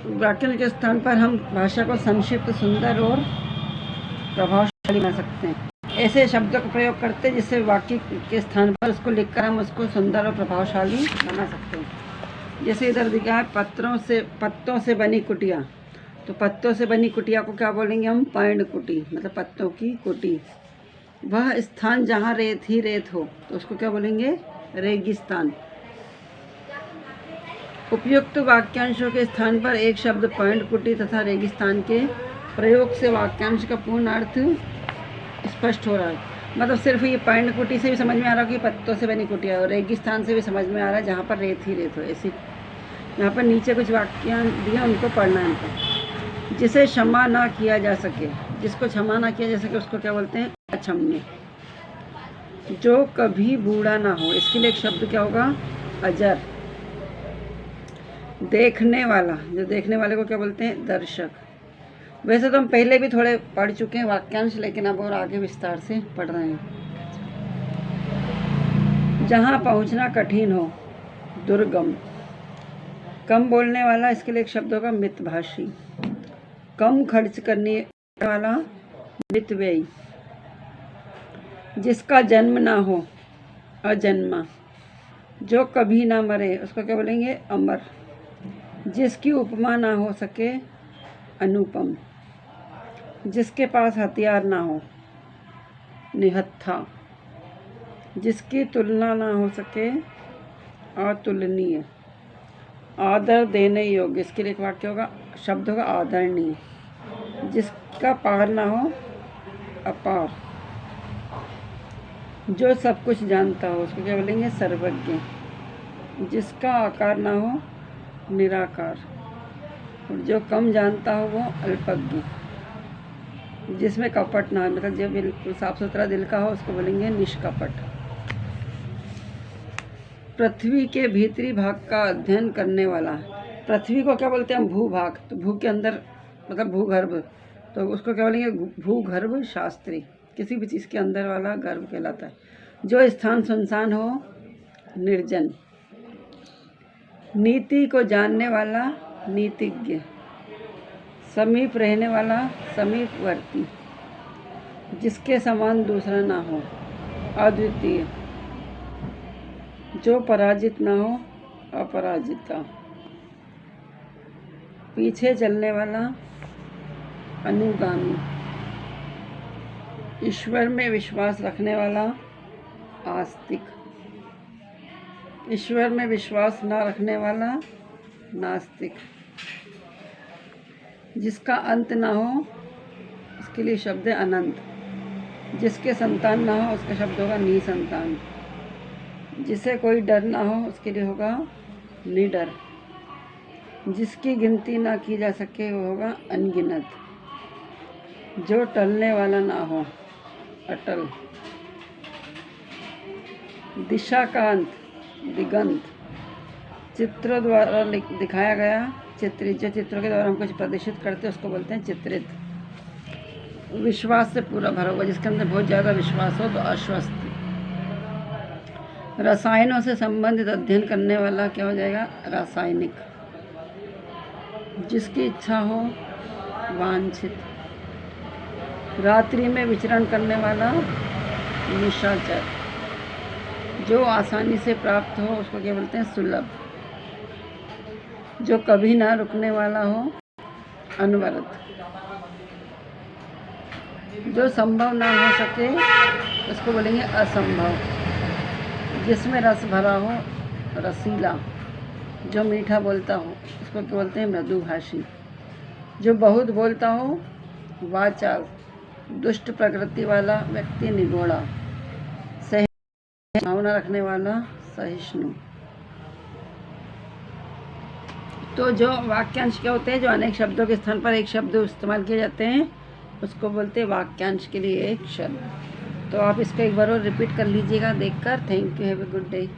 वाक्यांश के स्थान पर हम भाषा को संक्षिप्त, सुंदर और प्रभावशाली बना सकते हैं। ऐसे शब्दों का प्रयोग करते हैं जिससे वाक्य के स्थान पर उसको लिखकर हम उसको सुंदर और प्रभावशाली बना सकते हैं। जैसे इधर दिखा है पत्तों से बनी कुटिया, तो पत्तों से बनी कुटिया को क्या बोलेंगे हम? पर्णकुटी, मतलब पत्तों की कुटी। वह स्थान जहाँ रेत ही रेत हो, तो उसको क्या बोलेंगे? रेगिस्तान। उपयुक्त वाक्यांशों के स्थान पर एक शब्द पर्णकुटी तथा रेगिस्तान के प्रयोग से वाक्यांश का पूर्ण अर्थ स्पष्ट हो रहा है। मतलब सिर्फ ये पर्णकुटी से भी समझ में आ रहा है कि पत्तों से बनी कुटिया, और रेगिस्तान से भी समझ में आ रहा है जहाँ पर रेत ही रेत हो। ऐसी यहाँ पर नीचे कुछ वाक्यांश दिए, उनको पढ़ना है हमको। जिसे क्षमा ना किया जा सके, जिसको क्षमा ना किया जा सके उसको क्या बोलते हैं? अक्षम्य। जो कभी बूढ़ा ना हो, इसके लिए एक शब्द क्या होगा? अजर। देखने वाला, जो देखने वाले को क्या बोलते हैं? दर्शक। वैसे तो हम पहले भी थोड़े पढ़ चुके हैं वाक्यांश, लेकिन अब और आगे विस्तार से पढ़ रहे हैं। जहाँ पहुँचना कठिन हो, दुर्गम। कम बोलने वाला, इसके लिए एक शब्द होगा मितभाषी। कम खर्च करने वाला, मितव्ययी। जिसका जन्म ना हो, अजन्मा। जो कभी ना मरे, उसको क्या बोलेंगे? अमर। जिसकी उपमा ना हो सके, अनुपम। जिसके पास हथियार ना हो, निहत्था। जिसकी तुलना ना हो सके, अतुलनीय। आदर देने योग्य, इसके लिए एक वाक्य होगा, शब्द होगा आदरणीय। जिसका पार ना हो, अपार। जो सब कुछ जानता हो, उसको क्या बोलेंगे? सर्वज्ञ। जिसका आकार ना हो, निराकार। और जो कम जानता हो, वो अल्पज्ञ। जिसमें कपट ना हो, मतलब जो बिल्कुल साफ सुथरा दिल का हो, उसको बोलेंगे निष्कपट। पृथ्वी के भीतरी भाग का अध्ययन करने वाला। पृथ्वी को क्या बोलते हैं हम? भूभाग। तो भू के अंदर मतलब भूगर्भ, तो उसको क्या बोलेंगे? भूगर्भ शास्त्री। किसी भी चीज़ के अंदर वाला गर्भ कहलाता है। जो स्थान सुनसान हो, निर्जन। नीति को जानने वाला, नीतिज्ञ। समीप रहने वाला, समीपवर्ती। जिसके समान दूसरा ना हो, अद्वितीय। जो पराजित ना हो, अपराजिता। पीछे चलने वाला, अनुगामी। ईश्वर में विश्वास रखने वाला, आस्तिक। ईश्वर में विश्वास ना रखने वाला, नास्तिक। जिसका अंत ना हो, उसके लिए शब्द है अनंत। जिसके संतान ना हो, उसका शब्द होगा निसंतान। जिसे कोई डर ना हो, उसके लिए होगा निडर। जिसकी गिनती ना की जा सके, वो होगा अनगिनत। जो टलने वाला ना हो, अटल। दिशा का अंत, दिगंत। चित्रों द्वारा दिखाया गया, चित्रित। जो चित्रों के द्वारा हम कुछ प्रदर्शित करते हैं उसको बोलते हैं चित्रित। विश्वास से पूरा भरा हुआ, जिसके अंदर बहुत ज़्यादा विश्वास हो, तो आश्वस्त। रसायनों से संबंधित अध्ययन करने वाला क्या हो जाएगा? रासायनिक। जिसकी इच्छा हो, वांछित। रात्रि में विचरण करने वाला, निशाचर। जो आसानी से प्राप्त हो, उसको क्या बोलते हैं? सुलभ। जो कभी ना रुकने वाला हो, अनवरत। जो संभव ना हो सके, उसको बोलेंगे असंभव। जिसमें रस भरा हो, रसीला। जो मीठा बोलता हो, उसको क्या बोलते हैं? मृदुभाषी। जो बहुत बोलता हो, वाचाल। दुष्ट प्रकृति वाला व्यक्ति, निगोड़ा। भावना रखने वाला, सहिष्णु। तो जो वाक्यांश क्या होते हैं? जो अनेक शब्दों के स्थान पर एक शब्द इस्तेमाल किए जाते हैं, उसको बोलते हैं वाक्यांश के लिए एक शब्द। तो आप इसको एक बार और रिपीट कर लीजिएगा देखकर। Thank you, have a good day.